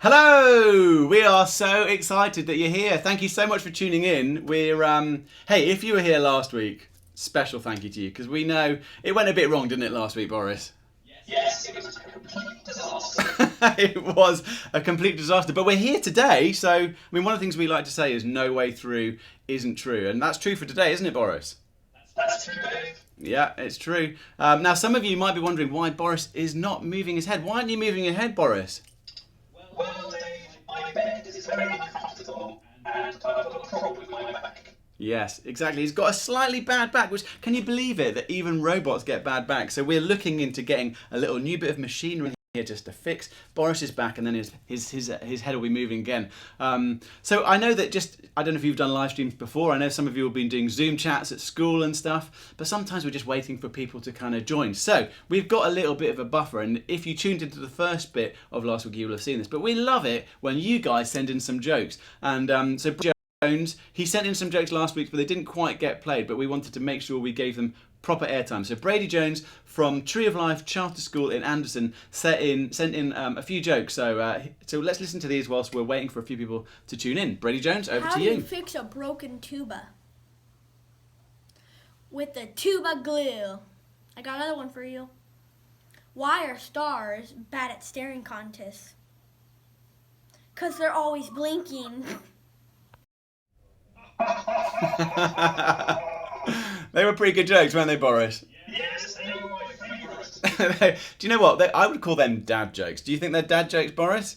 Hello! We are so excited that you're here. Thank you so much for tuning in. Hey, if you were here last week, special thank you to you, because we know it went a bit wrong, didn't it, last week, Boris? Yes, it was a complete disaster. It was a complete disaster, but we're here today, so, I mean, one of the things we like to say is no way through isn't true, and that's true for today, isn't it, Boris? That's true, Dave. Yeah, it's true. Now, some of you might be wondering why Boris is not moving his head. Why aren't you moving your head, Boris? Well, Dave, my bed is very uncomfortable and I've got a problem with my back. Yes, exactly. He's got a slightly bad back, which, can you believe it, that even robots get bad backs? So we're looking into getting a little new bit of machinery here just to fix Boris's back, and then his head will be moving again. So I know that I don't know if you've done live streams before. I know some of you have been doing Zoom chats at school and stuff, but sometimes we're just waiting for people to kind of join. So we've got a little bit of a buffer, and if you tuned into the first bit of last week, you will have seen this. But we love it when you guys send in some jokes, and so Jones, he sent in some jokes last week, but they didn't quite get played, but we wanted to make sure we gave them proper airtime. So Brady Jones from Tree of Life Charter School in Anderson sent in a few jokes. So let's listen to these whilst we're waiting for a few people to tune in. Brady Jones, over to you. How do you fix a broken tuba? With the tuba glue. I got another one for you. Why are stars bad at staring contests? 'Cause they're always blinking. They were pretty good jokes, weren't they, Boris? Yes, they were my favourite. Do you know what? I would call them dad jokes. Do you think they're dad jokes, Boris?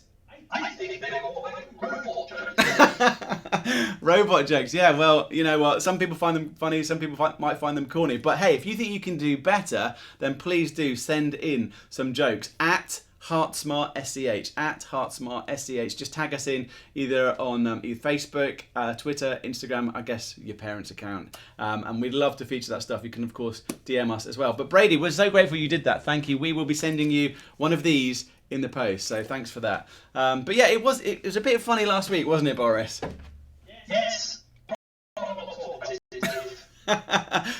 I think they were all robot jokes. Robot jokes, yeah. Well, you know what? Some people find them funny, some people might find them corny. But hey, if you think you can do better, then please do send in some jokes at HeartSmartSCH, at HeartSmartSCH. Just tag us in either on either Facebook, Twitter, Instagram, I guess your parents' account. And we'd love to feature that stuff. You can, of course, DM us as well. But Brady, we're so grateful you did that. Thank you. We will be sending you one of these in the post. So thanks for that. But yeah, it was a bit funny last week, wasn't it, Boris? Yes.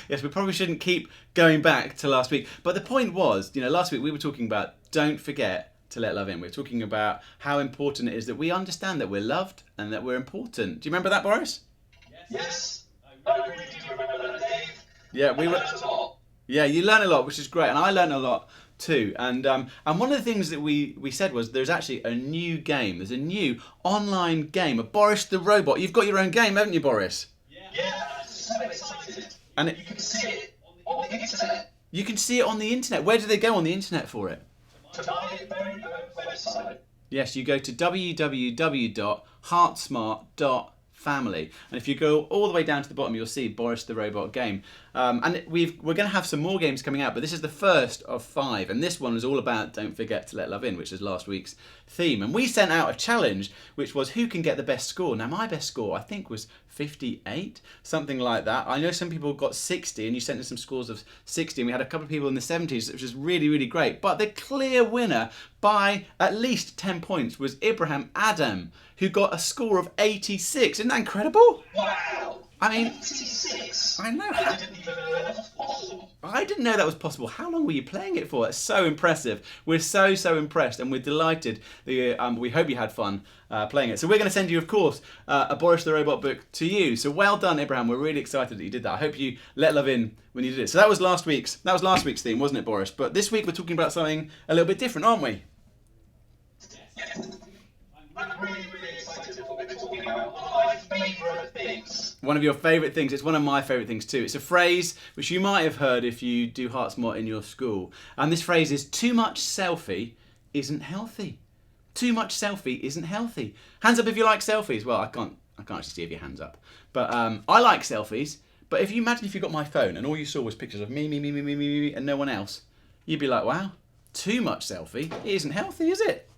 Yes, we probably shouldn't keep going back to last week. But the point was, last week we were talking about don't forget to let love in. We were talking about how important it is that we understand that we're loved and that we're important. Do you remember that, Boris? Yes. I really do remember that, Dave. Yeah, we were. I learned a lot. Yeah, you learn a lot, which is great, and I learned a lot too. And one of the things that we said was there's actually a new game. There's a new online game, a Boris the Robot. You've got your own game, haven't you, Boris? Yeah, I'm so excited. And You can see it on the internet. you can see it on the internet. Where do they go on the internet for it? To my very own website. Yes, you go to www.heartsmart.family, and if you go all the way down to the bottom, you'll see Boris the Robot game. And we're going to have some more games coming out, but this is the first of 5, and this one was all about don't forget to let love in, which is last week's theme. And we sent out a challenge, which was who can get the best score. Now, my best score, I think, was 58, something like that. I know some people got 60, and you sent in some scores of 60, and we had a couple of people in the 70s, which was really, really great. But the clear winner by at least 10 points was Ibrahim Adam, who got a score of 86. Isn't that incredible? Wow. I mean, 86. I know. I didn't even know that was possible. I didn't know that was possible. How long were you playing it for? It's so impressive. We're so impressed, and we're delighted. We hope you had fun playing it. So we're going to send you, of course, a Boris the Robot book to you. So well done, Ibrahim. We're really excited that you did that. I hope you let love in when you did it. So that was last week's theme, wasn't it, Boris? But this week we're talking about something a little bit different, aren't we? Yes. I'm really excited for what we're talking about. One of my favourite things. One of your favourite things. It's one of my favourite things too. It's a phrase which you might have heard if you do HeartSmart in your school. And this phrase is too much selfie isn't healthy. Too much selfie isn't healthy. Hands up if you like selfies. Well, I can't actually see if your hands up. But I like selfies. But if you imagine if you got my phone and all you saw was pictures of me, and no one else, you'd be like, wow, too much selfie. It isn't healthy, is it?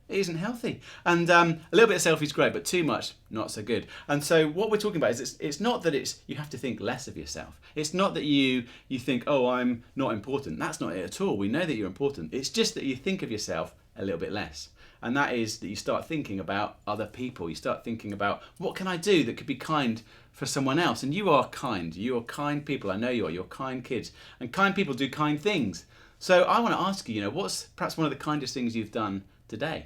It isn't healthy. And a little bit of selfie is great, but too much, not so good. And so what we're talking about is it's not that you have to think less of yourself. It's not that you think, oh, I'm not important. That's not it at all. We know that you're important. It's just that you think of yourself a little bit less. And that is that you start thinking about other people. You start thinking about what can I do that could be kind for someone else. And you are kind. You are kind people. I know you are. You're kind kids. And kind people do kind things. So I want to ask you, what's perhaps one of the kindest things you've done today?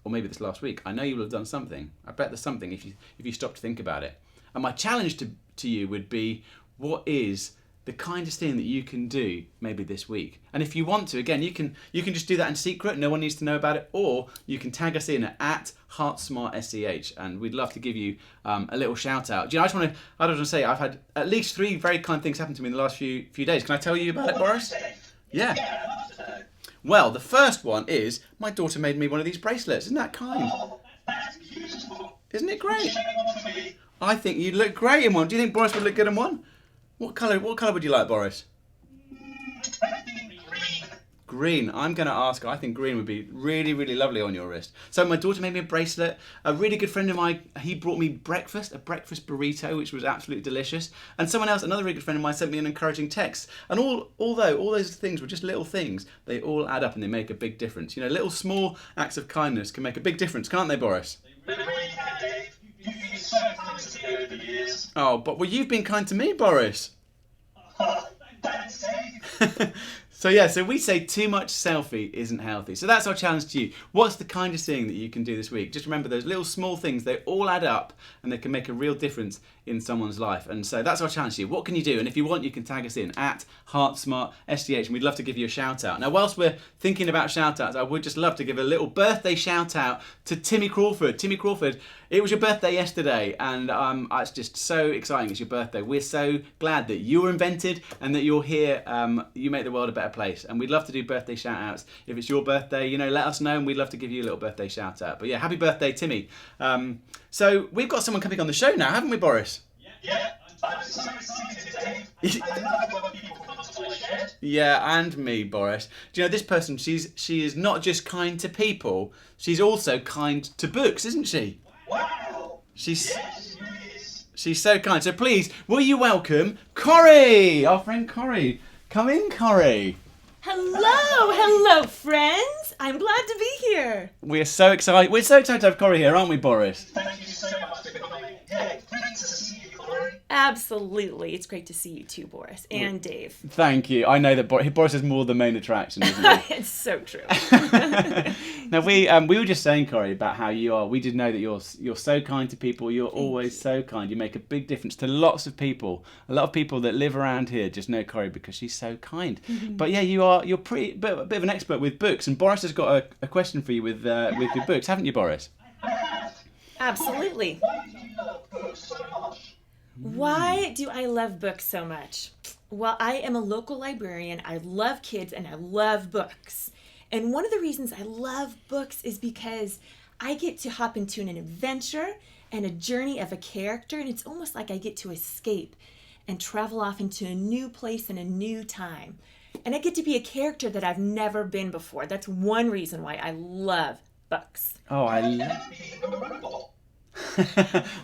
or maybe this last week, I know you will have done something. I bet there's something if you stop to think about it. And my challenge to you would be, what is the kindest thing that you can do maybe this week? And if you want to, again, you can just do that in secret. No one needs to know about it. Or you can tag us in at HeartSmartSEH, and we'd love to give you a little shout out. Do you know, I just want to say I've had at least 3 very kind things happen to me in the last few days. Can I tell you about it, Boris? Yeah. Well, the first one is my daughter made me one of these bracelets. Isn't that kind? That's beautiful. Isn't it great? Show me one for me. I think you'd look great in one. Do you think Boris would look good in one? What colour would you like, Boris? I think green. Green. I'm going to ask her. I think green would be really, really lovely on your wrist. So my daughter made me a bracelet. A really good friend of mine, he brought me a breakfast burrito, which was absolutely delicious. And someone else, another really good friend of mine, sent me an encouraging text. And although all those things were just little things, they all add up and they make a big difference. You know, little small acts of kindness can make a big difference, can't they, Boris? They really can, Dave. You've been so kind to me over the years. Oh, but well, you've been kind to me, Boris. Thanks, Dave. So we say too much selfie isn't healthy. So that's our challenge to you. What's the kindest thing that you can do this week? Just remember those little small things, they all add up and they can make a real difference in someone's life. And so that's our challenge to you. What can you do? And if you want, you can tag us in at HeartSmartSDH, and we'd love to give you a shout out. Now, whilst we're thinking about shout outs, I would just love to give a little birthday shout out to Timmy Crawford. Timmy Crawford, it was your birthday yesterday, and it's just so exciting. It's your birthday. We're so glad that you were invented and that you're here. You make the world a better place, and we'd love to do birthday shout outs. If it's your birthday, you know, let us know, and we'd love to give you a little birthday shout out. But yeah, happy birthday, Timmy. So we've got someone coming on the show now, haven't we, Boris? Yeah, I'm so excited, Dave. I love when people come to my shed. Yeah, and me, Boris. Do you know, this person, she is not just kind to people, she's also kind to books, isn't she? Wow. She's Yes, she really is. she's so kind. So please, will you welcome Corrie, our friend Corrie. Come in, Corrie. Hello, friends. I'm glad to be here. We're so excited. We're so excited to have Corrie here, aren't we, Boris? Thank you so much for coming. Yeah, great to see you, Corey. Absolutely. It's great to see you too, Boris and Dave. Thank you. I know that Boris is more the main attraction, isn't he? It's so true. Now we were just saying, Corrie, about how you are. We did know that you're so kind to people. You're always so kind. You make a big difference to lots of people. A lot of people that live around here just know Corrie because she's so kind. But yeah, you're pretty bit of an expert with books. And Boris has got a question for you with your books, haven't you, Boris? Absolutely. Why do you love books so much? Why do I love books so much? Well, I am a local librarian. I love kids and I love books. And one of the reasons I love books is because I get to hop into an adventure and a journey of a character, and it's almost like I get to escape and travel off into a new place and a new time. And I get to be a character that I've never been before. That's one reason why I love books. Oh, Being a robot.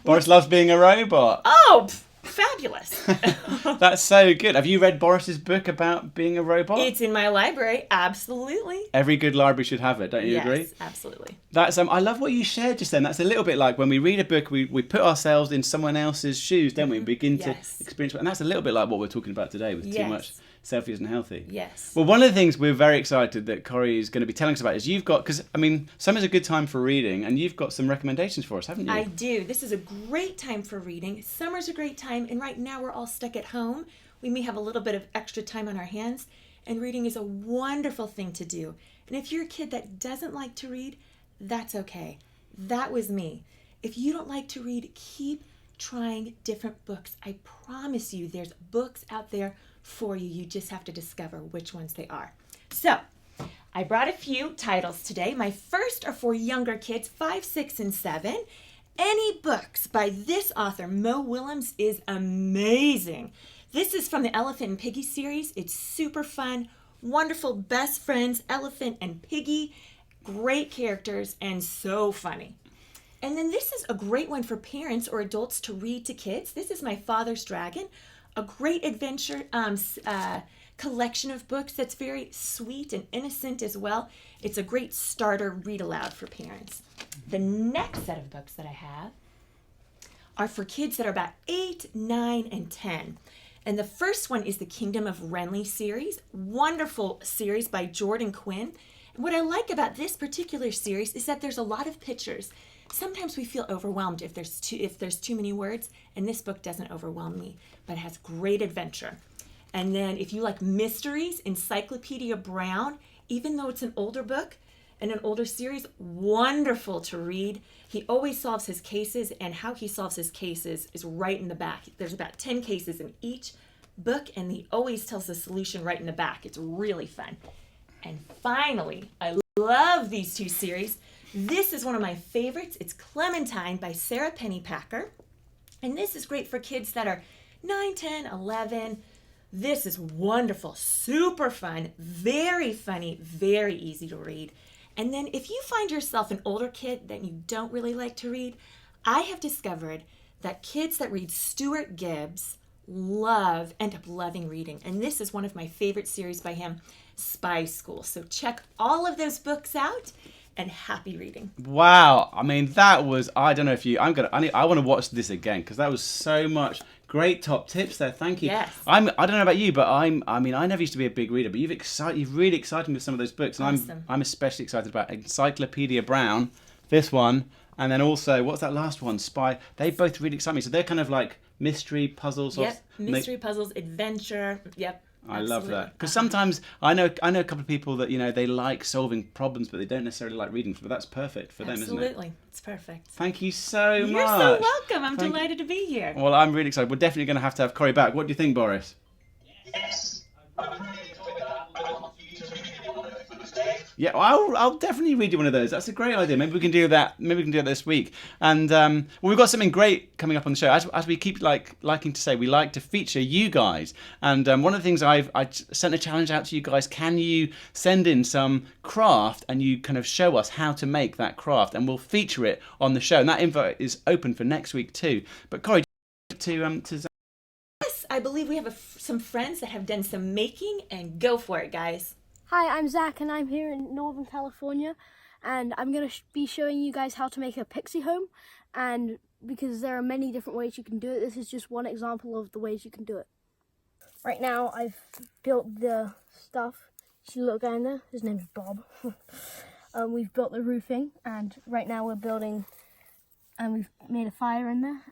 Boris loves being a robot. Oh, fabulous. That's so good. Have you read Boris's book about being a robot? It's in my library, absolutely. Every good library should have it, don't you agree? Yes, absolutely. That's I love what you shared just then. That's a little bit like when we read a book, we put ourselves in someone else's shoes, don't we? We begin Yes. to experience, and that's a little bit like what we're talking about today with too Yes. much selfie isn't healthy. Yes. Well, one of the things we're very excited that Corrie is going to be telling us about is you've got, because I mean, summer's a good time for reading, and you've got some recommendations for us, haven't you? I do. This is a great time for reading. Summer's a great time, and right now we're all stuck at home. We may have a little bit of extra time on our hands, and reading is a wonderful thing to do. And if you're a kid that doesn't like to read, that's okay. That was me. If you don't like to read, keep trying different books. I promise you there's books out there for you. You just have to discover which ones they are. So, I brought a few titles today. My first are for younger kids, 5, 6, and 7. Any books by this author, Mo Willems, is amazing. This is from the Elephant and Piggy series. It's super fun, wonderful best friends, Elephant and Piggy. Great characters and so funny. And then this is a great one for parents or adults to read to kids. This is My Father's Dragon, a great adventure collection of books that's very sweet and innocent as well. It's a great starter read aloud for parents. The next set of books that I have are for kids that are about 8, 9, and 10. And the first one is the Kingdom of Renly series, wonderful series by Jordan Quinn. And what I like about this particular series is that there's a lot of pictures. Sometimes we feel overwhelmed if there's too many words, and this book doesn't overwhelm me, but it has great adventure. And then if you like mysteries, Encyclopedia Brown, even though it's an older book and an older series, wonderful to read. He always solves his cases, and how he solves his cases is right in the back. There's about 10 cases in each book, and he always tells the solution right in the back. It's really fun. And finally, I love these two series. This is one of my favorites. It's Clementine by Sarah Pennypacker. And this is great for kids that are 9, 10, 11. This is wonderful, super fun, very funny, very easy to read. And then if you find yourself an older kid that you don't really like to read, I have discovered that kids that read Stuart Gibbs end up loving reading. And this is one of my favorite series by him, Spy School. So check all of those books out, and happy reading. Wow, I mean, that was, I don't know if you, I want to watch this again, because that was so much great top tips there. Thank you. Yes. I don't know about you, but I never used to be a big reader, but you've really excited me with some of those books. And Awesome. I'm especially excited about Encyclopedia Brown, this one, and then also, what's that last one? Spy. They both really excite me. So they're kind of like mystery puzzles. Yep, mystery puzzles, adventure. Yep. I love that, because sometimes I know a couple of people that they like solving problems, but they don't necessarily like reading. But that's perfect for them, isn't it? Absolutely, it's perfect. Thank you so much. You're so welcome. I'm delighted to be here. Well, I'm really excited. We're definitely going to have Corey back. What do you think, Boris? Yes. I would really enjoy that. I want you to read it on a Thursday. Yeah, I'll definitely read you one of those. That's a great idea. Maybe we can do that. Maybe we can do it this week. And well, we've got something great coming up on the show. As we keep liking to say, we like to feature you guys. And one of the things I sent a challenge out to you guys. Can you send in some craft and you kind of show us how to make that craft, and we'll feature it on the show. And that invite is open for next week too. But Corey, to Yes, I believe we have some friends that have done some making, and go for it, guys. Hi, I'm Zach, and I'm here in Northern California, and I'm going to be showing you guys how to make a pixie home. And because there are many different ways you can do it, this is just one example of the ways you can do it. Right now, I've built the stuff. See the little guy in there? His name's Bob. We've built the roofing, and right now we're building, and we've made a fire in there,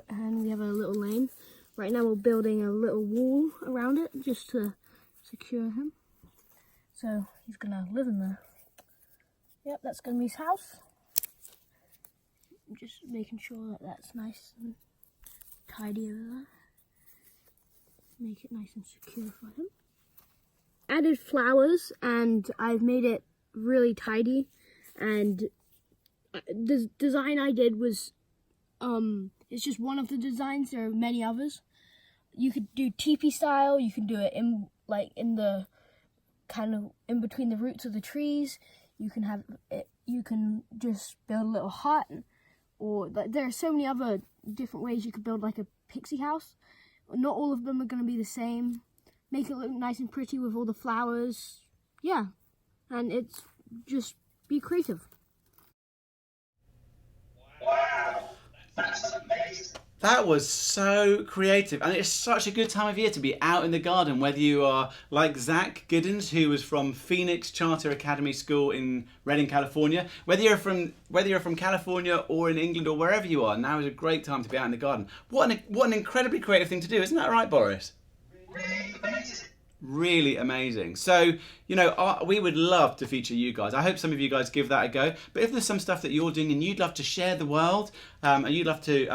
and we have a little lane. Right now we're building a little wall around it just to secure him. So he's gonna live in there. Yep, that's gonna be his house. I'm just making sure that that's nice and tidy over there. Make it nice and secure for him. Added flowers, and I've made it really tidy. And the design I did was, it's just one of the designs. There are many others. You could do teepee style. You can do it in the kind of in between the roots of the trees. You can have it, you can just build a little hut, or there are so many other different ways you could build like a pixie house. Not all of them are going to be the same. Make it look nice and pretty with all the flowers. Yeah, and it's just be creative. Wow. That's amazing. That was so creative, and it's such a good time of year to be out in the garden, whether you are like Zach Giddens, who was from Phoenix Charter Academy School in Redding, California. Whether you're from California or in England or wherever you are, now is a great time to be out in the garden. What an incredibly creative thing to do, isn't that right, Boris? Really amazing. Really amazing. So, we would love to feature you guys. I hope some of you guys give that a go. But if there's some stuff that you're doing and you'd love to share the world, and you'd love to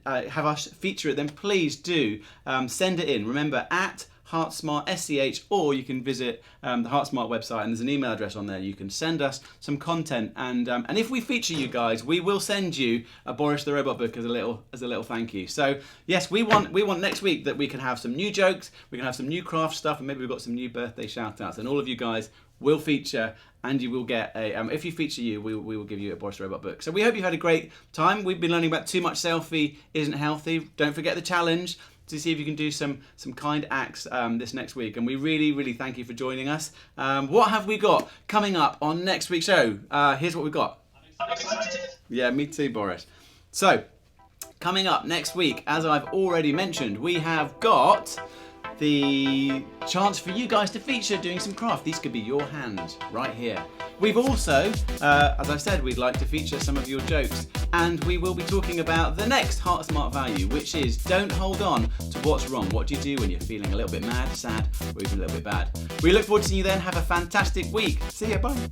have us feature it, then please do send it in. Remember, at HeartSmart, SCH, or you can visit the HeartSmart website, and there's an email address on there. You can send us some content, and if we feature you guys, we will send you a Boris the Robot book as a little thank you. So yes, we want next week that we can have some new jokes, we can have some new craft stuff, and maybe we've got some new birthday shout outs, and all of you guys will feature, and you will get a if you feature you, we will give you a Boris the Robot book. So we hope you've had a great time. We've been learning about too much selfie isn't healthy. Don't forget the challenge to see if you can do some kind acts this next week, and we really thank you for joining us. What have we got coming up on next week's show? Here's what we've got. I'm excited. Yeah, me too, Boris. So coming up next week, as I've already mentioned, we have got the chance for you guys to feature doing some craft. These could be your hands right here. We've also, as I said, we'd like to feature some of your jokes, and we will be talking about the next Heart Smart value, which is don't hold on to what's wrong. What do you do when you're feeling a little bit mad, sad, or even a little bit bad? We look forward to seeing you then. Have a fantastic week. See you. Bye.